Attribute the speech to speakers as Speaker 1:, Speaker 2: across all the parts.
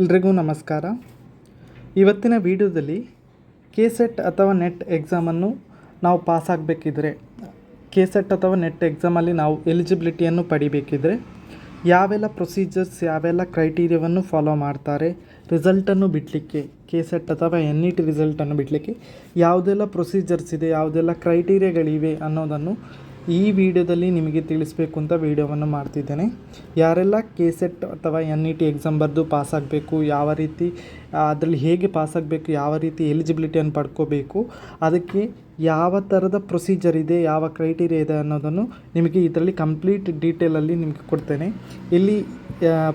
Speaker 1: ಎಲ್ರಿಗೂ ನಮಸ್ಕಾರ. ಇವತ್ತಿನ ವಿಡಿಯೋದಲ್ಲಿ ಕೆಸೆಟ್ ಅಥವಾ ನೆಟ್ ಎಕ್ಸಾಮನ್ನು ನಾವು ಪಾಸಾಗಬೇಕಿದ್ರೆ, ಕೆಸೆಟ್ ಅಥವಾ ನೆಟ್ ಎಕ್ಸಾಮಲ್ಲಿ ನಾವು ಎಲಿಜಿಬಿಲಿಟಿಯನ್ನು ಪಡಿಬೇಕಿದ್ರೆ ಯಾವೆಲ್ಲ ಪ್ರೊಸೀಜರ್ಸ್, ಯಾವೆಲ್ಲ ಕ್ರೈಟೀರಿಯಾವನ್ನು ಫಾಲೋ ಮಾಡ್ತಾರೆ, ರಿಸಲ್ಟನ್ನು ಬಿಡಲಿಕ್ಕೆ, ಕೆಸೆಟ್ ಅಥವಾ NET ರಿಸಲ್ಟನ್ನು ಬಿಡಲಿಕ್ಕೆ ಯಾವುದೆಲ್ಲ ಪ್ರೊಸೀಜರ್ಸ್ ಇದೆ, ಯಾವುದೆಲ್ಲ ಕ್ರೈಟೀರಿಯಾಗಳಿವೆ ಅನ್ನೋದನ್ನು ಈ ವಿಡಿಯೋದಲ್ಲಿ ನಿಮಗೆ ತಿಳಿಸಬೇಕು ಅಂತ ವಿಡಿಯೋವನ್ನು ಮಾಡ್ತಿದ್ದೇನೆ. ಯಾರೆಲ್ಲ ಕೆಸೆಟ್ ಅಥವಾ NET ಎಕ್ಸಾಮ್ ಬರೆದು ಪಾಸಾಗಬೇಕು, ಯಾವ ರೀತಿ ಅದರಲ್ಲಿ ಹೇಗೆ ಪಾಸಾಗಬೇಕು, ಯಾವ ರೀತಿ ಎಲಿಜಿಬಿಲಿಟಿಯನ್ನು ಪಡ್ಕೋಬೇಕು, ಅದಕ್ಕೆ ಯಾವ ಥರದ ಪ್ರೊಸೀಜರ್ ಇದೆ, ಯಾವ ಕ್ರೈಟೀರಿಯಾ ಇದೆ ಅನ್ನೋದನ್ನು ನಿಮಗೆ ಇದರಲ್ಲಿ ಕಂಪ್ಲೀಟ್ ಡೀಟೇಲಲ್ಲಿ ನಿಮಗೆ ಕೊಡ್ತೇನೆ. ಇಲ್ಲಿ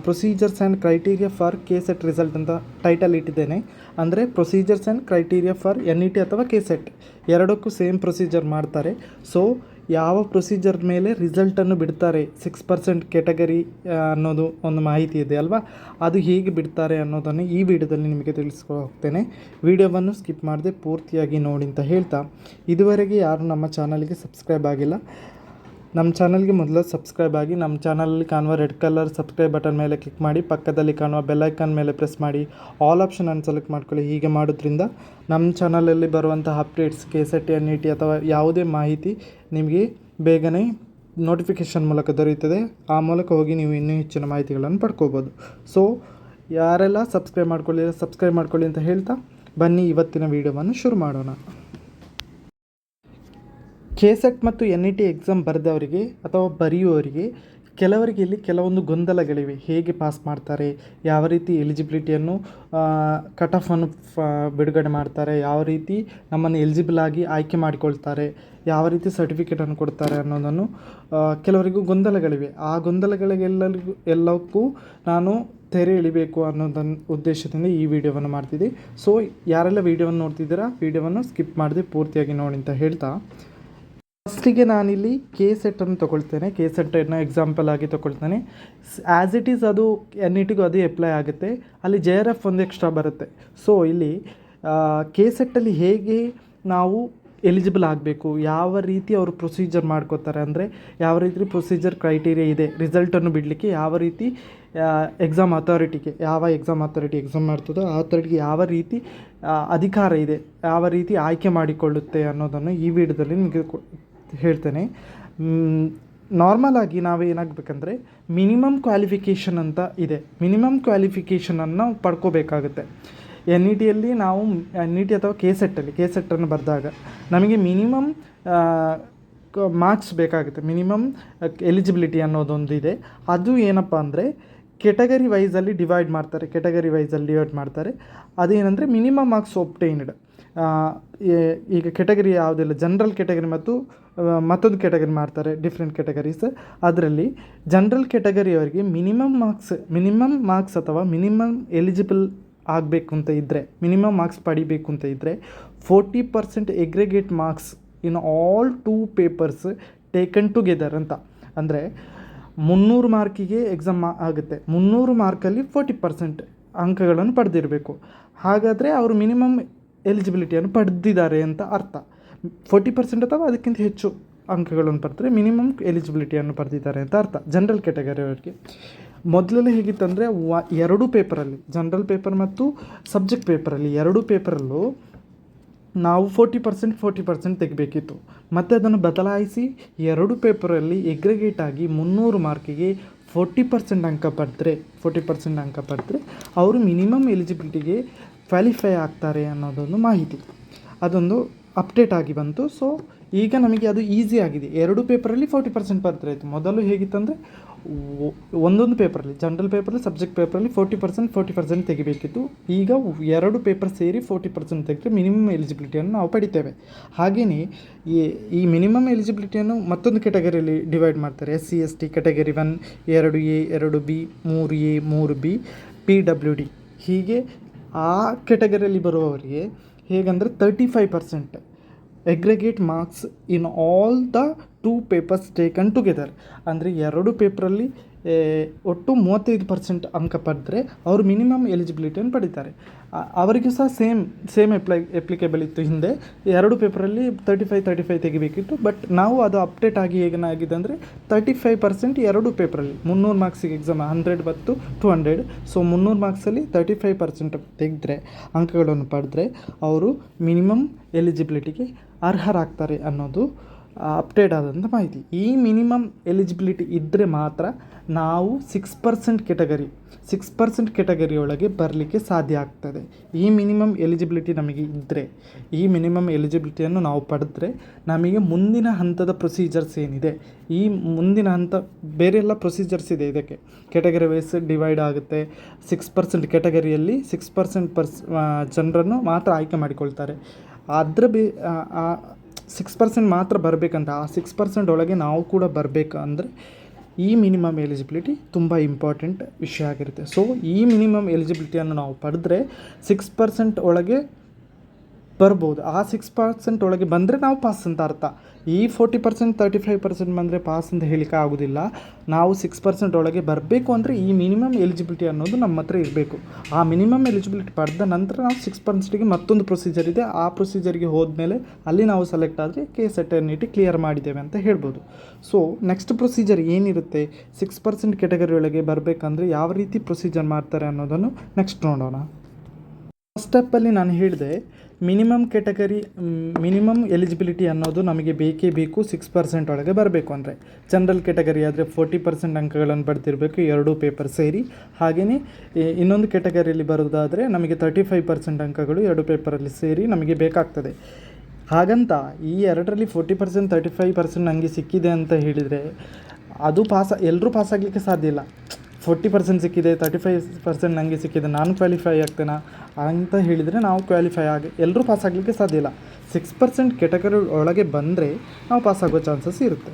Speaker 1: procedures and criteria for KSET result ಅಂತ ಟೈಟಲ್ ಇಟ್ಟಿದ್ದೇನೆ. ಅಂದರೆ procedures and criteria for NET ಅಥವಾ ಕೆಸೆಟ್ ಎರಡಕ್ಕೂ ಸೇಮ್ ಪ್ರೊಸೀಜರ್ ಮಾಡ್ತಾರೆ. ಸೊ ಯಾವ ಪ್ರೊಸೀಜರ್ ಮೇಲೆ ರಿಸಲ್ಟನ್ನು ಬಿಡ್ತಾರೆ, 6% ಕೆಟಗರಿ ಅನ್ನೋದು ಒಂದು ಮಾಹಿತಿ ಇದೆ ಅಲ್ವಾ, ಅದು ಹೇಗೆ ಬಿಡ್ತಾರೆ ಅನ್ನೋದನ್ನು ಈ ವಿಡಿಯೋದಲ್ಲಿ ನಿಮಗೆ ಹೋಗ್ತೇನೆ. ವಿಡಿಯೋವನ್ನು ಸ್ಕಿಪ್ ಮಾಡದೆ ಪೂರ್ತಿಯಾಗಿ ನೋಡಿ ಅಂತ ಹೇಳ್ತಾ, ಇದುವರೆಗೆ ಯಾರು ನಮ್ಮ ಚಾನಲ್ಗೆ ಸಬ್ಸ್ಕ್ರೈಬ್ ಆಗಿಲ್ಲ, ನಮ್ಮ ಚಾನಲ್ಗೆ ಮೊದಲು ಸಬ್ಸ್ಕ್ರೈಬ್ ಆಗಿ, ನಮ್ಮ ಚಾನಲಲ್ಲಿ ಕಾಣುವ ರೆಡ್ ಕಲರ್ ಸಬ್ಸ್ಕ್ರೈಬ್ ಬಟನ್ ಮೇಲೆ ಕ್ಲಿಕ್ ಮಾಡಿ, ಪಕ್ಕದಲ್ಲಿ ಕಾಣುವ ಬೆಲ್ಲೈಕನ್ ಮೇಲೆ ಪ್ರೆಸ್ ಮಾಡಿ ಆಲ್ ಆಪ್ಷನನ್ನು ಸೆಲೆಕ್ಟ್ ಮಾಡ್ಕೊಳ್ಳಿ. ಹೀಗೆ ಮಾಡೋದ್ರಿಂದ ನಮ್ಮ ಚಾನಲಲ್ಲಿ ಬರುವಂತಹ ಅಪ್ಡೇಟ್ಸ್, ಕೆಸೆಟ್, NET ಅಥವಾ ಯಾವುದೇ ಮಾಹಿತಿ ನಿಮಗೆ ಬೇಗನೆ ನೋಟಿಫಿಕೇಷನ್ ಮೂಲಕ ದೊರೆಯುತ್ತದೆ. ಆ ಮೂಲಕ ಹೋಗಿ ನೀವು ಇನ್ನೂ ಹೆಚ್ಚಿನ ಮಾಹಿತಿಗಳನ್ನು ಪಡ್ಕೋಬೋದು. ಸೊ ಯಾರೆಲ್ಲ ಸಬ್ಸ್ಕ್ರೈಬ್ ಮಾಡ್ಕೊಳ್ಳಿ ಅಂತ ಹೇಳ್ತಾ, ಬನ್ನಿ ಇವತ್ತಿನ ವಿಡಿಯೋವನ್ನು ಶುರು ಮಾಡೋಣ. ಕೆಸೆಟ್ ಮತ್ತು NET ಎಕ್ಸಾಮ್ ಬರೆದವರಿಗೆ ಅಥವಾ ಬರೆಯುವವರಿಗೆ ಕೆಲವರಿಗೆ ಇಲ್ಲಿ ಕೆಲವೊಂದು ಗೊಂದಲಗಳಿವೆ. ಹೇಗೆ ಪಾಸ್ ಮಾಡ್ತಾರೆ, ಯಾವ ರೀತಿ ಎಲಿಜಿಬಿಲಿಟಿಯನ್ನು ಕಟ್ ಆಫನ್ನು ಬಿಡುಗಡೆ ಮಾಡ್ತಾರೆ, ಯಾವ ರೀತಿ ನಮ್ಮನ್ನು ಎಲಿಜಿಬಲ್ ಆಗಿ ಆಯ್ಕೆ ಮಾಡಿಕೊಳ್ತಾರೆ, ಯಾವ ರೀತಿ ಸರ್ಟಿಫಿಕೇಟನ್ನು ಕೊಡ್ತಾರೆ ಅನ್ನೋದನ್ನು ಕೆಲವರಿಗೂ ಗೊಂದಲಗಳಿವೆ. ಆ ಎಲ್ಲಕ್ಕೂ ನಾನು ತೆರೆ ಎಳಿಬೇಕು ಅನ್ನೋದನ್ನು ಉದ್ದೇಶದಿಂದ ಈ ವಿಡಿಯೋವನ್ನು ಮಾಡ್ತಿದ್ದೆ. ಸೊ ಯಾರೆಲ್ಲ ವಿಡಿಯೋವನ್ನು ನೋಡ್ತಿದ್ದೀರಾ, ವಿಡಿಯೋವನ್ನು ಸ್ಕಿಪ್ ಮಾಡದೆ ಪೂರ್ತಿಯಾಗಿ ನೋಡಿ ಅಂತ ಹೇಳ್ತಾ, ಫಸ್ಟಿಗೆ ನಾನಿಲ್ಲಿ ಕೆಸೆಟ್ಟನ್ನು ತೊಗೊಳ್ತೇನೆ. ಕೆಸೆಟ್ಟನ್ನು ಎಕ್ಸಾಂಪಲ್ ಆಗಿ ತೊಗೊಳ್ತೇನೆ. ಆ್ಯಸ್ ಇಟ್ ಈಸ್ ಅದು NETಗೂ ಅದೇ ಅಪ್ಲೈ ಆಗುತ್ತೆ. ಅಲ್ಲಿ JRF ಒಂದು ಎಕ್ಸ್ಟ್ರಾ ಬರುತ್ತೆ. ಸೊ ಇಲ್ಲಿ ಕೆಸೆಟ್ಟಲ್ಲಿ ಹೇಗೆ ನಾವು ಎಲಿಜಿಬಲ್ ಆಗಬೇಕು, ಯಾವ ರೀತಿ ಅವರು ಪ್ರೊಸೀಜರ್ ಮಾಡ್ಕೋತಾರೆ, ಅಂದರೆ ಯಾವ ರೀತಿ ಪ್ರೊಸೀಜರ್ ಕ್ರೈಟೀರಿಯಾ ಇದೆ, ರಿಸಲ್ಟನ್ನು ಬಿಡಲಿಕ್ಕೆ ಯಾವ ರೀತಿ ಎಕ್ಸಾಮ್ ಅಥಾರಿಟಿಗೆ, ಯಾವ ಎಕ್ಸಾಮ್ ಅಥಾರಿಟಿ ಎಕ್ಸಾಮ್ ಮಾಡ್ತದೋ ಆ ಅಥಾರಿಟಿಗೆ ಯಾವ ರೀತಿ ಅಧಿಕಾರ ಇದೆ, ಯಾವ ರೀತಿ ಆಯ್ಕೆ ಮಾಡಿಕೊಳ್ಳುತ್ತೆ ಅನ್ನೋದನ್ನು ಈ ವಿಡಿಯೋದಲ್ಲಿ ನಿಮಗೆ ಹೇಳ್ತೇನೆ. ನಾರ್ಮಲ್ ಆಗಿ ನಾವು ಏನಾಗಬೇಕಂದ್ರೆ ಮಿನಿಮಮ್ ಕ್ವಾಲಿಫಿಕೇಷನ್ ಅಂತ ಇದೆ. ಮಿನಿಮಮ್ ಕ್ವಾಲಿಫಿಕೇಷನನ್ನು ಪಡ್ಕೋಬೇಕಾಗುತ್ತೆ. NETಯಲ್ಲಿ ನಾವು NET ಅಥವಾ ಕೆಸೆಟ್ಟನ್ನು ಬರೆದಾಗ ನಮಗೆ ಮಿನಿಮಮ್ ಮಾರ್ಕ್ಸ್ ಬೇಕಾಗುತ್ತೆ. ಮಿನಿಮಮ್ ಎಲಿಜಿಬಿಲಿಟಿ ಅನ್ನೋದೊಂದು ಇದೆ. ಅದು ಏನಪ್ಪ ಅಂದರೆ ಕೆಟಗರಿ ವೈಸಲ್ಲಿ ಡಿವೈಡ್ ಮಾಡ್ತಾರೆ. ಅದೇನೆಂದರೆ ಮಿನಿಮಮ್ ಮಾರ್ಕ್ಸ್ ಒಬ್ಟೈನ್ಡ್. ಈಗ ಕೆಟಗರಿ ಯಾವುದಿಲ್ಲ, ಜನರಲ್ ಕೆಟಗರಿ ಮತ್ತು ಮತ್ತೊಂದು ಕೆಟಗರಿ ಮಾಡ್ತಾರೆ, ಡಿಫ್ರೆಂಟ್ ಕೆಟಗರೀಸ್. ಅದರಲ್ಲಿ ಜನರಲ್ ಕೆಟಗರಿಯವರಿಗೆ ಮಿನಿಮಮ್ ಮಾರ್ಕ್ಸ್ ಅಥವಾ ಮಿನಿಮಮ್ ಎಲಿಜಿಬಲ್ ಆಗಬೇಕು ಅಂತ ಇದ್ದರೆ, ಮಿನಿಮಮ್ ಮಾರ್ಕ್ಸ್ ಪಡಿಬೇಕು ಅಂತ ಇದ್ದರೆ 40% ಎಗ್ರಿಗೇಟ್ marks in all 2 papers taken together ಅಂತ. ಅಂದರೆ 300 ಮಾರ್ಕಿಗೆ ಎಕ್ಸಾಮ್ ಆಗುತ್ತೆ. 300 ಮಾರ್ಕಲ್ಲಿ 40% ಅಂಕಗಳನ್ನು ಪಡೆದಿರಬೇಕು. ಹಾಗಾದರೆ ಅವರು ಮಿನಿಮಮ್ ಎಲಿಜಿಬಿಲಿಟಿಯನ್ನು ಪಡೆದಿದ್ದಾರೆ ಅಂತ ಅರ್ಥ. 40% ಅಥವಾ ಅದಕ್ಕಿಂತ ಹೆಚ್ಚು ಅಂಕಗಳನ್ನು ಪಡೆದರೆ ಮಿನಿಮಮ್ ಎಲಿಜಿಬಿಲಿಟಿಯನ್ನು ಪಡೆದಿದ್ದಾರೆ ಅಂತ ಅರ್ಥ ಜನರಲ್ ಕೆಟಗರಿಯವರಿಗೆ. ಮೊದಲೆಲ್ಲ ಹೇಗಿತ್ತಂದರೆ ಎರಡು ಪೇಪರಲ್ಲಿ, ಜನರಲ್ ಪೇಪರ್ ಮತ್ತು ಸಬ್ಜೆಕ್ಟ್ ಪೇಪರಲ್ಲಿ, ಎರಡೂ ಪೇಪರಲ್ಲೂ ನಾವು 40% ತೆಗಿಬೇಕಿತ್ತು. ಮತ್ತು ಅದನ್ನು ಬದಲಾಯಿಸಿ ಎರಡು ಪೇಪರಲ್ಲಿ ಎಗ್ರಿಗೇಟ್ ಆಗಿ 300 ಮಾರ್ಕಿಗೆ 40% ಅಂಕ ಪಡೆದರೆ ಅವರು ಮಿನಿಮಮ್ ಎಲಿಜಿಬಿಲಿಟಿಗೆ ಕ್ವಾಲಿಫೈ ಆಗ್ತಾರೆ ಅನ್ನೋದೊಂದು ಮಾಹಿತಿ, ಅದೊಂದು ಅಪ್ಡೇಟ್ ಆಗಿ ಬಂತು. ಸೊ ಈಗ ನಮಗೆ ಅದು ಈಸಿ ಆಗಿದೆ. ಎರಡು ಪೇಪರಲ್ಲಿ 40% ಬರ್ತಾರೆ ಆಯಿತು. ಮೊದಲು ಹೇಗಿತ್ತಂದರೆ ಒಂದೊಂದು ಪೇಪರಲ್ಲಿ, ಜನರಲ್ ಪೇಪರಲ್ಲಿ, ಸಬ್ಜೆಕ್ಟ್ ಪೇಪರಲ್ಲಿ 40% ತೆಗಿಬೇಕಿತ್ತು. ಈಗ ಎರಡು ಪೇಪರ್ ಸೇರಿ 40% ತೆಗೆದ್ರೆ ಮಿನಿಮಮ್ ಎಲಿಜಿಬಿಲಿಟಿಯನ್ನು ನಾವು ಪಡಿತೇವೆ. ಹಾಗೆಯೇ ಈ ಮಿನಿಮಮ್ ಎಲಿಜಿಬಿಲಿಟಿಯನ್ನು ಮತ್ತೊಂದು ಕೆಟಗರಿಯಲ್ಲಿ ಡಿವೈಡ್ ಮಾಡ್ತಾರೆ. SC ST category 1, 2A 2B 3A 3B PWD. ಹೀಗೆ ಆ ಕೆಟಗರಿಯಲ್ಲಿ ಬರುವವರಿಗೆ ಹೇಗಂದರೆ 35% ಎಗ್ರಿಗೇಟ್ marks in all the 2 papers taken together. ಅಂದರೆ ಎರಡು ಪೇಪರಲ್ಲಿ ಒಟ್ಟು 35% ಅಂಕ ಪಡೆದರೆ ಅವರು ಮಿನಿಮಮ್ ಎಲಿಜಿಬಿಲಿಟಿಯನ್ನು ಪಡಿತಾರೆ. ಅವರಿಗೂ ಸಹ ಸೇಮ್ ಅಪ್ಲಿಕೇಬಲ್ ಇತ್ತು ಹಿಂದೆ. 2 ಪೇಪರಲ್ಲಿ 35 ತೆಗಿಬೇಕಿತ್ತು. ಬಟ್ ನಾವು ಅದು ಅಪ್ಡೇಟ್ ಆಗಿ ಏನಾಗಿದೆ ಅಂದರೆ 35% 2 ಪೇಪರಲ್ಲಿ 300 ಮಾರ್ಕ್ಸಿಗೆ ಎಕ್ಸಾಮ್ 100 ಮತ್ತು 200. ಸೊ 300 ಮಾರ್ಕ್ಸಲ್ಲಿ 35% ತೆಗೆದ್ರೆ ಅಂಕಗಳನ್ನು ಪಡೆದ್ರೆ ಅವರು ಮಿನಿಮಮ್ ಎಲಿಜಿಬಿಲಿಟಿಗೆ ಅರ್ಹರಾಗ್ತಾರೆ ಅನ್ನೋದು ಅಪ್ಡೇಟ್ ಆದಂಥ ಮಾಹಿತಿ. ಈ ಮಿನಿಮಮ್ ಎಲಿಜಿಬಿಲಿಟಿ ಇದ್ದರೆ ಮಾತ್ರ ನಾವು 6% ಕೆಟಗರಿಯೊಳಗೆ ಬರಲಿಕ್ಕೆ ಸಾಧ್ಯ ಆಗ್ತದೆ. ಈ ಮಿನಿಮಮ್ ಎಲಿಜಿಬಿಲಿಟಿ ನಮಗೆ ಇದ್ದರೆ, ಈ ಮಿನಿಮಮ್ ಎಲಿಜಿಬಿಲಿಟಿಯನ್ನು ನಾವು ಪಡೆದ್ರೆ ನಮಗೆ ಮುಂದಿನ ಹಂತದ ಪ್ರೊಸೀಜರ್ಸ್ ಏನಿದೆ, ಈ ಮುಂದಿನ ಹಂತ ಬೇರೆ ಎಲ್ಲ ಪ್ರೊಸೀಜರ್ಸ್ ಇದೆ. ಇದಕ್ಕೆ ಕೆಟಗರಿ ವೈಸ್ ಡಿವೈಡ್ ಆಗುತ್ತೆ. 6% ಕೆಟಗರಿಯಲ್ಲಿ 6% ಜನರನ್ನು ಮಾತ್ರ ಆಯ್ಕೆ ಮಾಡಿಕೊಳ್ತಾರೆ. ಅದರ 6% ಮಾತ್ರ ಬರಬೇಕಂತ, ಆ 6% ಒಳಗೆ ನಾವು ಕೂಡ ಬರಬೇಕು ಅಂದರೆ ಈ ಮಿನಿಮಮ್ ಎಲಿಜಿಬಿಲಿಟಿ ತುಂಬ ಇಂಪಾರ್ಟೆಂಟ್ ವಿಷಯ ಆಗಿರುತ್ತೆ. ಸೊ ಈ ಮಿನಿಮಮ್ ಎಲಿಜಿಬಿಲಿಟಿಯನ್ನು ನಾವು ಪಡೆದ್ರೆ 6% ಒಳಗೆ ಬರ್ಬೋದು. ಆ 6% ಒಳಗೆ ಬಂದರೆ ನಾವು ಪಾಸ್ ಅಂತ ಅರ್ಥ. ಈ 40% 35% ಬಂದರೆ ಪಾಸ್ ಅಂತ ಹೇಳಿಕ್ಕೆ ಆಗೋದಿಲ್ಲ. ನಾವು 6% ಒಳಗೆ ಬರಬೇಕು ಅಂದರೆ ಈ ಮಿನಿಮಮ್ ಎಲಿಜಿಬಿಲಿಟಿ ಅನ್ನೋದು ನಮ್ಮ ಹತ್ರ ಇರಬೇಕು. ಆ ಮಿನಿಮಮ್ ಎಲಿಜಿಬಿಲಿಟಿ ಪಡೆದ ನಂತರ ನಾವು 6%ಗೆ ಮತ್ತೊಂದು ಪ್ರೊಸೀಜರ್ ಇದೆ. ಆ ಪ್ರೊಸೀಜರ್ಗೆ ಹೋದ್ಮೇಲೆ ಅಲ್ಲಿ ನಾವು ಸೆಲೆಕ್ಟ್ ಆದರೆ KSET NET ಕ್ಲಿಯರ್ ಮಾಡಿದ್ದೇವೆ ಅಂತ ಹೇಳ್ಬೋದು. ಸೊ ನೆಕ್ಸ್ಟ್ ಪ್ರೊಸೀಜರ್ ಏನಿರುತ್ತೆ, 6% ಕೆಟಗರಿ ಒಳಗೆ ಬರಬೇಕಂದ್ರೆ ಯಾವ ರೀತಿ ಪ್ರೊಸೀಜರ್ ಮಾಡ್ತಾರೆ ಅನ್ನೋದನ್ನು ನೆಕ್ಸ್ಟ್ ನೋಡೋಣ. ಫಸ್ಟ್ ಸ್ಟೆಪ್ಪಲ್ಲಿ ನಾನು ಹೇಳಿದೆ ಮಿನಿಮಮ್ ಎಲಿಜಿಬಿಲಿಟಿ ಅನ್ನೋದು ನಮಗೆ ಬೇಕೇ ಬೇಕು 6% ಒಳಗೆ ಬರಬೇಕು ಅಂದರೆ. ಜನರಲ್ ಕೆಟಗರಿ ಆದರೆ 40% ಅಂಕಗಳನ್ನು ಪಡೆದಿರಬೇಕು 2 ಪೇಪರ್ ಸೇರಿ. ಹಾಗೆಯೇ ಇನ್ನೊಂದು ಕೆಟಗರಿಯಲ್ಲಿ ಬರೋದಾದರೆ ನಮಗೆ 35% ಅಂಕಗಳು 2 ಪೇಪರಲ್ಲಿ ಸೇರಿ ನಮಗೆ ಬೇಕಾಗ್ತದೆ. ಹಾಗಂತ ಈ ಎರಡರಲ್ಲಿ 40% 35% ನನಗೆ ಸಿಕ್ಕಿದೆ ಅಂತ ಹೇಳಿದರೆ ಅದು ಎಲ್ಲರೂ ಪಾಸಾಗಲಿಕ್ಕೆ ಸಾಧ್ಯ ಇಲ್ಲ. 40% ಸಿಕ್ಕಿದೆ, 35% ನನಗೆ ಸಿಕ್ಕಿದೆ, ನಾನು ಕ್ವಾಲಿಫೈ ಆಗ್ತೇನಾ ಅಂತ ಹೇಳಿದರೆ ನಾವು ಕ್ವಾಲಿಫೈ ಎಲ್ಲರೂ ಪಾಸ್ ಆಗಲಿಕ್ಕೆ ಸಾಧ್ಯ ಇಲ್ಲ. 6% ಕೆಟಗರಿ ಒಳಗೆ ಬಂದರೆ ನಾವು ಪಾಸಾಗೋ ಚಾನ್ಸಸ್ ಇರುತ್ತೆ.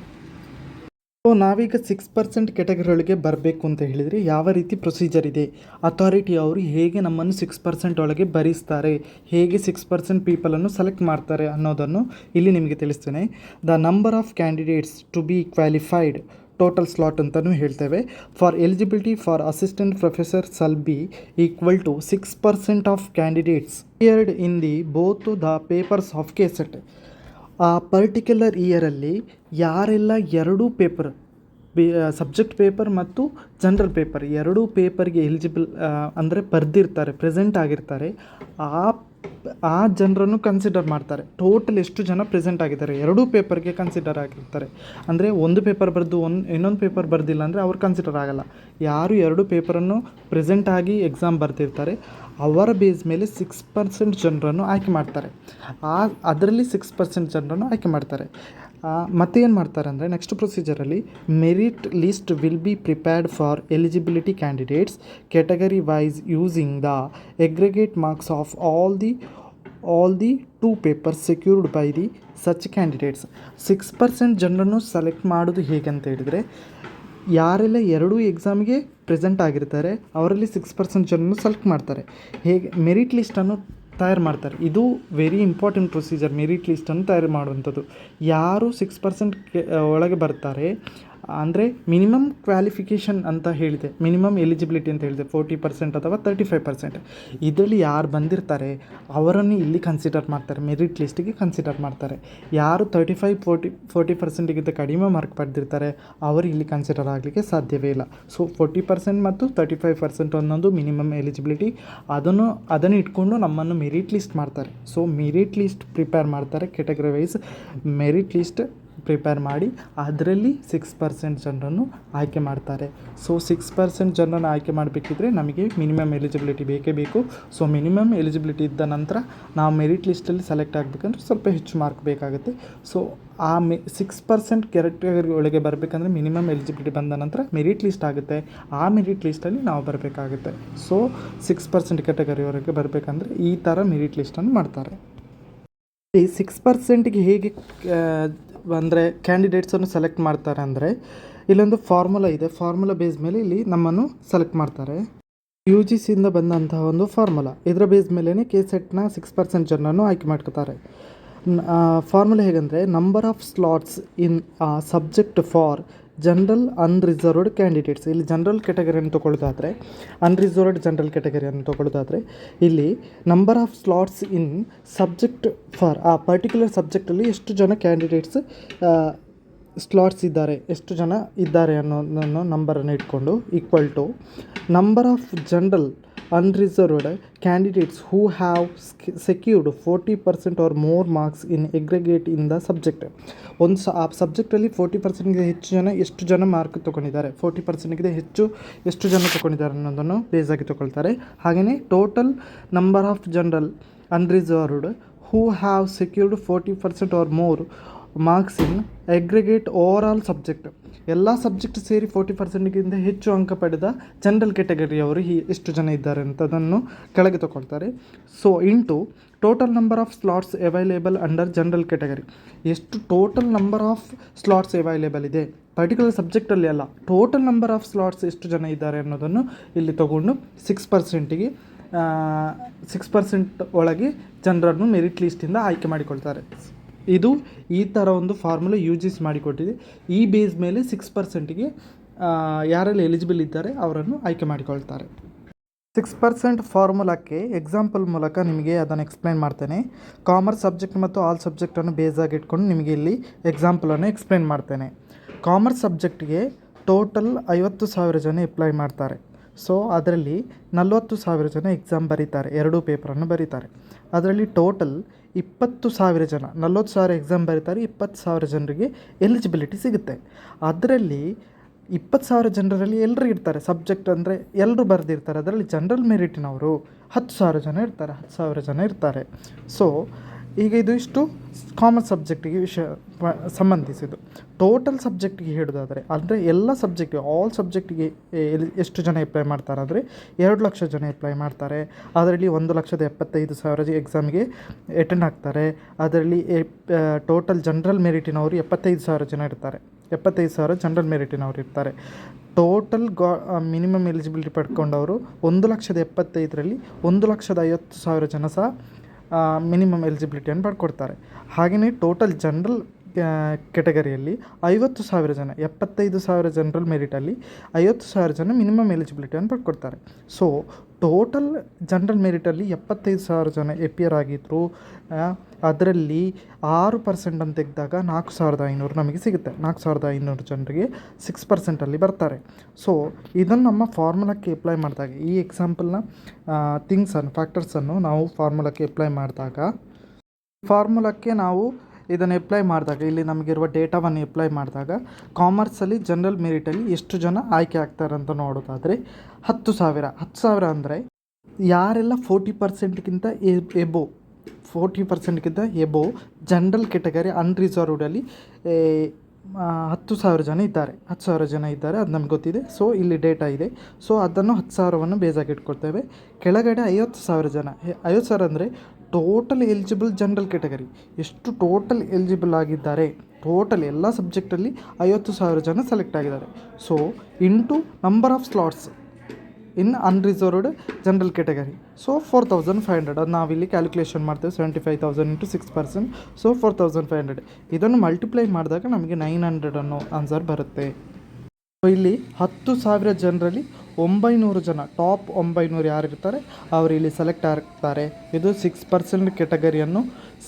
Speaker 1: ಸೊ ನಾವೀಗ 6% ಕೆಟಗರಿ ಒಳಗೆ ಬರಬೇಕು ಅಂತ ಹೇಳಿದರೆ ಯಾವ ರೀತಿ ಪ್ರೊಸೀಜರ್ ಇದೆ, ಅಥಾರಿಟಿ ಅವರು ಹೇಗೆ ನಮ್ಮನ್ನು 6% ಒಳಗೆ ಭರಿಸ್ತಾರೆ, ಹೇಗೆ 6% ಪೀಪಲನ್ನು ಸೆಲೆಕ್ಟ್ ಮಾಡ್ತಾರೆ ಅನ್ನೋದನ್ನು ಇಲ್ಲಿ ನಿಮಗೆ ತಿಳಿಸ್ತೇನೆ. The number of candidates to be qualified, total slot ಅಂತಲೂ ಹೇಳ್ತೇವೆ, for eligibility for assistant professor shall be equal to 6% of candidates appeared in the both the papers of KSET. ಆ ಪರ್ಟಿಕ್ಯುಲರ್ ಇಯರಲ್ಲಿ ಯಾರೆಲ್ಲ 2 ಪೇಪರ್, ಸಬ್ಜೆಕ್ಟ್ ಪೇಪರ್ ಮತ್ತು general paper 2 ಪೇಪರ್ಗೆ eligible ಅಂದರೆ ಬರೆದಿರ್ತಾರೆ, present ಆಗಿರ್ತಾರೆ, ಆ ಜನರನ್ನು ಕನ್ಸಿಡರ್ ಮಾಡ್ತಾರೆ. ಟೋಟಲ್ ಎಷ್ಟು ಜನ ಪ್ರೆಸೆಂಟ್ ಆಗಿದ್ದಾರೆ 2 ಪೇಪರ್ಗೆ ಕನ್ಸಿಡರ್ ಆಗಿರ್ತಾರೆ. ಅಂದರೆ ಒಂದು ಪೇಪರ್ ಬರೆದು ಇನ್ನೊಂದು ಪೇಪರ್ ಬರೆದಿಲ್ಲ ಅಂದರೆ ಅವ್ರು ಕನ್ಸಿಡರ್ ಆಗಲ್ಲ. ಯಾರು 2 ಪೇಪರನ್ನು ಪ್ರೆಸೆಂಟ್ ಆಗಿ ಎಕ್ಸಾಮ್ ಬರ್ತಿರ್ತಾರೆ ಅವರ ಬೇಸ್ ಮೇಲೆ 6% ಜನರನ್ನು ಆಯ್ಕೆ ಮಾಡ್ತಾರೆ. ಅದರಲ್ಲಿ 6% ಜನರನ್ನು ಆಯ್ಕೆ ಮಾಡ್ತಾರೆ. ಮತ್ತೇನು ಮಾಡ್ತಾರೆ ಅಂದರೆ ನೆಕ್ಸ್ಟ್ ಪ್ರೊಸೀಜರಲ್ಲಿ merit list will be prepared for eligibility candidates category wise using the aggregate marks of all the 2 papers secured by the such candidates. 6% ಜನರನ್ನು ಸೆಲೆಕ್ಟ್ ಮಾಡೋದು ಹೇಗೆ ಅಂತ ಹೇಳಿದರೆ ಯಾರೆಲ್ಲ 2 ಎಕ್ಸಾಮ್ಗೆ ಪ್ರೆಸೆಂಟ್ ಆಗಿರ್ತಾರೆ ಅವರಲ್ಲಿ 6% ಜನರನ್ನು ಸೆಲೆಕ್ಟ್ ಮಾಡ್ತಾರೆ. ಹೇಗೆ ಮೆರಿಟ್ ಲಿಸ್ಟನ್ನು ತಯಾರು ಮಾಡ್ತಾರೆ. ಇದು ವೆರಿ ಇಂಪಾರ್ಟೆಂಟ್ ಪ್ರೊಸೀಜರ್. ಮೆರಿಟ್ ಲಿಸ್ಟನ್ನು ತಯಾರು ಮಾಡುವಂಥದ್ದು ಯಾರು 6% ಒಳಗೆ ಬರ್ತಾರೆ ಅಂದರೆ ಮಿನಿಮಮ್ ಕ್ವಾಲಿಫಿಕೇಷನ್ ಅಂತ ಹೇಳಿದೆ, ಮಿನಿಮಮ್ ಎಲಿಜಿಬಿಲಿಟಿ ಅಂತ ಹೇಳಿದೆ 40% ಅಥವಾ 35%. ಇದರಲ್ಲಿ ಯಾರು ಬಂದಿರ್ತಾರೆ ಅವರನ್ನು ಇಲ್ಲಿ ಕನ್ಸಿಡರ್ ಮಾಡ್ತಾರೆ, ಮೆರಿಟ್ ಲಿಸ್ಟಿಗೆ ಕನ್ಸಿಡರ್ ಮಾಡ್ತಾರೆ. ಯಾರು 35-40%ಗಿಂತ ಕಡಿಮೆ ಮಾರ್ಕ್ ಪಡೆದಿರ್ತಾರೆ ಅವರು ಇಲ್ಲಿ ಕನ್ಸಿಡರ್ ಆಗಲಿಕ್ಕೆ ಸಾಧ್ಯವೇ ಇಲ್ಲ. ಸೊ 40% ಮತ್ತು 35% ಅನ್ನೋದು ಮಿನಿಮಮ್ ಎಲಿಜಿಬಿಲಿಟಿ. ಅದನ್ನು ಇಟ್ಕೊಂಡು ನಮ್ಮನ್ನು ಮೆರಿಟ್ ಲಿಸ್ಟ್ ಮಾಡ್ತಾರೆ. ಸೊ ಮೆರಿಟ್ ಲಿಸ್ಟ್ ಪ್ರಿಪೇರ್ ಮಾಡ್ತಾರೆ, category wise merit list prepare ಮಾಡಿ ಅದರಲ್ಲಿ 6% ಜನರನ್ನು ಆಯ್ಕೆ ಮಾಡ್ತಾರೆ. ಸೊ 6% ಜನರನ್ನು ಆಯ್ಕೆ ಮಾಡಬೇಕಿದ್ರೆ ನಮಗೆ ಮಿನಿಮಮ್ ಎಲಿಜಿಬಿಲಿಟಿ ಬೇಕೇ ಬೇಕು. ಸೊ ಮಿನಿಮಮ್ ಎಲಿಜಿಬಿಲಿಟಿ ಇದ್ದ ನಂತರ ನಾವು ಮೆರಿಟ್ ಲಿಸ್ಟಲ್ಲಿ ಸೆಲೆಕ್ಟ್ ಆಗಬೇಕಂದ್ರೆ ಸ್ವಲ್ಪ ಹೆಚ್ಚು ಮಾರ್ಕ್ ಬೇಕಾಗುತ್ತೆ. ಸೊ ಆ 6% ಕೆಟಗರಿ ಒಳಗೆ ಬರಬೇಕಂದ್ರೆ ಮಿನಿಮಮ್ ಎಲಿಜಿಬಿಲಿಟಿ ಬಂದ ನಂತರ ಮೆರಿಟ್ ಲಿಸ್ಟ್ ಆಗುತ್ತೆ. ಆ ಮೆರಿಟ್ ಲಿಸ್ಟಲ್ಲಿ ನಾವು ಬರಬೇಕಾಗುತ್ತೆ. ಸೊ 6% ಕೆಟಗರಿವರೆಗೆ ಬರಬೇಕಂದ್ರೆ ಈ ಥರ ಮೆರಿಟ್ ಲಿಸ್ಟನ್ನು ಮಾಡ್ತಾರೆ. ಈ 6%ಗೆ ಹೇಗೆ ಅಂದರೆ ಕ್ಯಾಂಡಿಡೇಟ್ಸನ್ನು ಸೆಲೆಕ್ಟ್ ಮಾಡ್ತಾರೆ ಅಂದರೆ ಇಲ್ಲೊಂದು ಫಾರ್ಮುಲಾ ಇದೆ. ಫಾರ್ಮುಲಾ ಬೇಸ್ ಮೇಲೆ ಇಲ್ಲಿ ನಮ್ಮನ್ನು ಸೆಲೆಕ್ಟ್ ಮಾಡ್ತಾರೆ. UGCಯಿಂದ ಬಂದಂತಹ ಒಂದು ಫಾರ್ಮುಲಾ, ಇದರ ಬೇಸ್ ಮೇಲೇ KSETನ 6% ಜನರನ್ನು ಆಯ್ಕೆ ಮಾಡ್ಕೋತಾರೆ. ಫಾರ್ಮುಲಾ ಹೇಗೆಂದರೆ number of slots in subject for general unreserved candidates. ಇಲ್ಲಿ ಜನರಲ್ ಕ್ಯಾಟಗರಿಯನ್ನು ತೊಗೊಳ್ಳೋದಾದರೆ, ಅನ್ರಿಸರ್ವ್ಡ್ ಜನರಲ್ ಕ್ಯಾಟಗರಿಯನ್ನು ತೊಗೊಳ್ಳೋದಾದರೆ ಇಲ್ಲಿ number of slots in subject for ಆ ಪರ್ಟಿಕ್ಯುಲರ್ ಸಬ್ಜೆಕ್ಟಲ್ಲಿ ಎಷ್ಟು ಜನ ಕ್ಯಾಂಡಿಡೇಟ್ಸ್ ಸ್ಲಾಟ್ಸ್ ಇದ್ದಾರೆ, ಎಷ್ಟು ಜನ ಇದ್ದಾರೆ ಅನ್ನೋದನ್ನು ನಂಬರನ್ನು ಇಟ್ಕೊಂಡು equal to number of general unreserved candidates who have secured 40% or more marks in aggregate in the subject. ಆ ಸಬ್ಜೆಕ್ಟಲ್ಲಿ 40%ಗೆ ಹೆಚ್ಚು ಜನ ಎಷ್ಟು ಜನ ಮಾರ್ಕ್ ತೊಗೊಂಡಿದ್ದಾರೆ, 40%ಗೆ ಹೆಚ್ಚು ಎಷ್ಟು ಜನ ತೊಗೊಂಡಿದ್ದಾರೆ ಅನ್ನೋದನ್ನು ಬೇಸಾಗಿ ತೊಗೊಳ್ತಾರೆ. ಹಾಗೆಯೇ total number of general unreserved who have secured 40% or more marks in aggregate over all subject. ಎಲ್ಲ ಸಬ್ಜೆಕ್ಟ್ ಸೇರಿ 40%ಗಿಂತ ಹೆಚ್ಚು ಅಂಕ ಪಡೆದ ಜನರಲ್ ಕ್ಯಾಟಗರಿಯವರು ಎಷ್ಟು ಜನ ಇದ್ದಾರೆ ಅಂತದನ್ನು ಕೆಳಗೆ ತಗೊಳ್ತಾರೆ. So into total number of slots available under general category. ಎಷ್ಟು total number of slots available ಇದೆ, ಪರ್ಟಿಕ್ಯುಲರ್ ಸಬ್ಜೆಕ್ಟಲ್ಲಿ ಅಲ್ಲ, ಟೋಟಲ್ ನಂಬರ್ ಆಫ್ ಸ್ಲಾಟ್ಸ್ ಎಷ್ಟು ಜನ ಇದ್ದಾರೆ ಅನ್ನೋದನ್ನು ಇಲ್ಲಿ ತಗೊಂಡು 6%ಗೆ 6% ಒಳಗೆ ಜನರನ್ನು ಮೆರಿಟ್ ಲೀಸ್ಟಿಂದ ಆಯ್ಕೆ ಮಾಡಿಕೊಳ್ತಾರೆ. ಇದು ಈ ಥರ ಒಂದು ಫಾರ್ಮುಲಾ UGC ಮಾಡಿಕೊಟ್ಟಿದೆ. ಈ ಬೇಸ್ ಮೇಲೆ 6%ಗೆ ಯಾರೆಲ್ಲ ಎಲಿಜಿಬಲ್ ಇದ್ದಾರೆ ಅವರನ್ನು ಆಯ್ಕೆ ಮಾಡಿಕೊಳ್ತಾರೆ. 6% ಫಾರ್ಮುಲಾಕ್ಕೆ ಎಕ್ಸಾಂಪಲ್ ಮೂಲಕ ನಿಮಗೆ ಅದನ್ನು ಎಕ್ಸ್ಪ್ಲೈನ್ ಮಾಡ್ತೇನೆ. ಕಾಮರ್ಸ್ ಸಬ್ಜೆಕ್ಟ್ ಮತ್ತು ಆಲ್ ಸಬ್ಜೆಕ್ಟನ್ನು ಬೇಸಾಗಿ ಇಟ್ಕೊಂಡು ನಿಮಗೆ ಇಲ್ಲಿ ಎಕ್ಸಾಂಪಲನ್ನು ಎಕ್ಸ್ಪ್ಲೈನ್ ಮಾಡ್ತೇನೆ. ಕಾಮರ್ಸ್ ಸಬ್ಜೆಕ್ಟ್ಗೆ ಟೋಟಲ್ 50,000 ಜನ ಅಪ್ಲೈ ಮಾಡ್ತಾರೆ. ಸೊ ಅದರಲ್ಲಿ 40,000 ಜನ ಎಕ್ಸಾಮ್ ಬರೀತಾರೆ, 2 ಪೇಪರನ್ನು ಬರೀತಾರೆ. ಅದರಲ್ಲಿ ಟೋಟಲ್ 20,000 ಜನ, 40,000 ಎಕ್ಸಾಮ್ ಬರೀತಾರೆ, 20,000 ಜನರಿಗೆ ಎಲಿಜಿಬಿಲಿಟಿ ಸಿಗುತ್ತೆ. ಅದರಲ್ಲಿ 20,000 ಜನರಲ್ಲಿ ಎಲ್ಲರೂ ಇರ್ತಾರೆ, ಸಬ್ಜೆಕ್ಟ್ ಅಂದರೆ ಎಲ್ಲರೂ ಬರೆದಿರ್ತಾರೆ. ಅದರಲ್ಲಿ ಜನರಲ್ ಮೆರಿಟಿನವರು 10,000 ಜನ ಇರ್ತಾರೆ, 10,000 ಜನ ಇರ್ತಾರೆ. ಸೊ ಈಗ ಇದು ಇಷ್ಟು ಕಾಮರ್ಸ್ ಸಬ್ಜೆಕ್ಟಿಗೆ ಸಂಬಂಧಿಸಿದ್ದು. ಟೋಟಲ್ ಸಬ್ಜೆಕ್ಟಿಗೆ ಹೇಳೋದಾದರೆ ಅಂದರೆ ಎಲ್ಲ ಸಬ್ಜೆಕ್ಟಿಗೆ, ಆಲ್ ಸಬ್ಜೆಕ್ಟಿಗೆ ಎಷ್ಟು ಜನ ಅಪ್ಲೈ ಮಾಡ್ತಾರೆ ಅಂದರೆ 2 ಲಕ್ಷ ಜನ ಅಪ್ಲೈ ಮಾಡ್ತಾರೆ. ಅದರಲ್ಲಿ 1,75,000 ಎಕ್ಸಾಮಿಗೆ ಅಟೆಂಡ್ ಆಗ್ತಾರೆ. ಅದರಲ್ಲಿ ಟೋಟಲ್ ಜನರಲ್ ಮೆರಿಟಿನವರು 75,000 ಜನ ಇರ್ತಾರೆ, 75,000 ಜನರಲ್ ಮೆರಿಟಿನವರು ಇರ್ತಾರೆ. ಟೋಟಲ್ ಮಿನಿಮಮ್ ಎಲಿಜಿಬಿಲಿಟಿ ಪಡ್ಕೊಂಡವರು 1,75,000ರಲ್ಲಿ 1,50,000 ಜನ ಸಹ ಮಿನಿಮಮ್ ಎಲಿಜಿಬಿಲಿಟಿಯನ್ನು ಪಡ್ಕೊಡ್ತಾರೆ. ಹಾಗೆಯೇ ಟೋಟಲ್ ಜನರಲ್ ಕ್ಯಾಟಗರಿಯಲ್ಲಿ 50,000 ಜನ, 75,000 ಜನರಲ್ ಮೆರಿಟಲ್ಲಿ 50,000 ಜನ ಮಿನಿಮಮ್ ಎಲಿಜಿಬಿಲಿಟಿಯನ್ನು ಪಡ್ಕೊಡ್ತಾರೆ. ಸೊ ಟೋಟಲ್ ಜನರಲ್ ಮೆರಿಟಲ್ಲಿ 75,000 ಜನ ಎಪಿಯರ್ ಆಗಿದ್ದರು. ಅದರಲ್ಲಿ 6% ಅಂತ ತೆಗೆದಾಗ 4,500 ನಮಗೆ ಸಿಗುತ್ತೆ. 4,500 ಜನರಿಗೆ 6%ಅಲ್ಲಿ ಬರ್ತಾರೆ. ಸೊ ಇದನ್ನು ನಮ್ಮ ಫಾರ್ಮುಲಾಕ್ಕೆ ಅಪ್ಲೈ ಮಾಡಿದಾಗ, ಈ ಎಕ್ಸಾಂಪಲ್ನ ಫ್ಯಾಕ್ಟರ್ಸನ್ನು ನಾವು ಫಾರ್ಮುಲಾಕ್ಕೆ ಅಪ್ಲೈ ಮಾಡಿದಾಗ, ಫಾರ್ಮುಲಾಕ್ಕೆ ನಾವು ಇದನ್ನು ಅಪ್ಲೈ ಮಾಡಿದಾಗ, ಇಲ್ಲಿ ನಮಗಿರುವ ಡೇಟಾವನ್ನು ಅಪ್ಲೈ ಮಾಡಿದಾಗ ಕಾಮರ್ಸಲ್ಲಿ ಜನರಲ್ ಮೆರಿಟಲ್ಲಿ ಎಷ್ಟು ಜನ ಆಯ್ಕೆ ಆಗ್ತಾರೆ ಅಂತ ನೋಡೋದಾದರೆ 10,000 ಅಂದರೆ ಯಾರೆಲ್ಲ 40%ಗಿಂತ ಎಬೋ 40%ಗಿಂತ ಎಬೋ ಜನರಲ್ ಕ್ಯಾಟಗರಿ ಅನ್ರಿಸರ್ವ್ಡಲ್ಲಿ 10,000 ಜನ ಇದ್ದಾರೆ. 10,000 ಜನ ಇದ್ದಾರೆ, ಅದು ನಮ್ಗೆ ಗೊತ್ತಿದೆ. ಸೊ ಇಲ್ಲಿ ಡೇಟಾ ಇದೆ. ಸೊ ಅದನ್ನು 10,000ವನ್ನು ಬೇಸಾಗಿ ಇಟ್ಕೊಳ್ತೇವೆ. ಕೆಳಗಡೆ 50,000 ಜನ, 50,000 ಅಂದರೆ ಟೋಟಲ್ ಎಲಿಜಿಬಲ್ ಜನರಲ್ ಕ್ಯಾಟಗರಿ, ಎಷ್ಟು ಟೋಟಲ್ ಎಲಿಜಿಬಲ್ ಆಗಿದ್ದಾರೆ, ಟೋಟಲ್ ಎಲ್ಲ ಸಬ್ಜೆಕ್ಟಲ್ಲಿ 50,000 ಜನ ಸೆಲೆಕ್ಟ್ ಆಗಿದ್ದಾರೆ. So into number of slots in unreserved general category. So 4,500 ಅದು ನಾವಿಲ್ಲಿ ಕ್ಯಾಲ್ಕುಲೇಷನ್ ಮಾಡ್ತೇವೆ. 75,000 ಇಂಟು 6%, ಸೊ 4,500. ಇದನ್ನು ಮಲ್ಟಿಪ್ಲೈ ಮಾಡಿದಾಗ ನಮಗೆ 900 ಅನ್ನೋ ಆನ್ಸರ್ ಬರುತ್ತೆ. ಸೊ ಇಲ್ಲಿ 10,000 ಜನರಲ್ಲಿ 900 ಜನ, ಟಾಪ್ 900 ಯಾರಿರ್ತಾರೆ ಅವರು ಇಲ್ಲಿ ಸೆಲೆಕ್ಟ್ ಆಗ್ತಾರೆ. ಇದು 6% ಕ್ಯಾಟಗರಿಯನ್ನು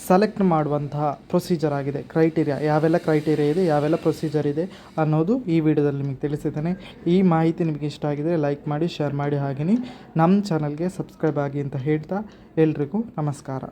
Speaker 1: ಸೆಲೆಕ್ಟ್ ಮಾಡುವಂತಹ ಪ್ರೊಸೀಜರ್ ಆಗಿದೆ. ಕ್ರೈಟೀರಿಯಾ, ಯಾವೆಲ್ಲ ಕ್ರೈಟೀರಿಯಾ ಇದೆ, ಯಾವೆಲ್ಲ ಪ್ರೊಸೀಜರ್ ಇದೆ ಅನ್ನೋದು ಈ ವಿಡಿಯೋದಲ್ಲಿ ನಿಮಗೆ ತಿಳಿಸಿದ್ದೇನೆ. ಈ ಮಾಹಿತಿ ನಿಮಗೆ ಇಷ್ಟ ಆಗಿದೆ ಲೈಕ್ ಮಾಡಿ, ಶೇರ್ ಮಾಡಿ, ಹಾಗೆಯೇ ನಮ್ಮ ಚಾನಲ್ಗೆ ಸಬ್ಸ್ಕ್ರೈಬ್ ಆಗಿ ಅಂತ ಹೇಳ್ತಾ ಎಲ್ರಿಗೂ ನಮಸ್ಕಾರ.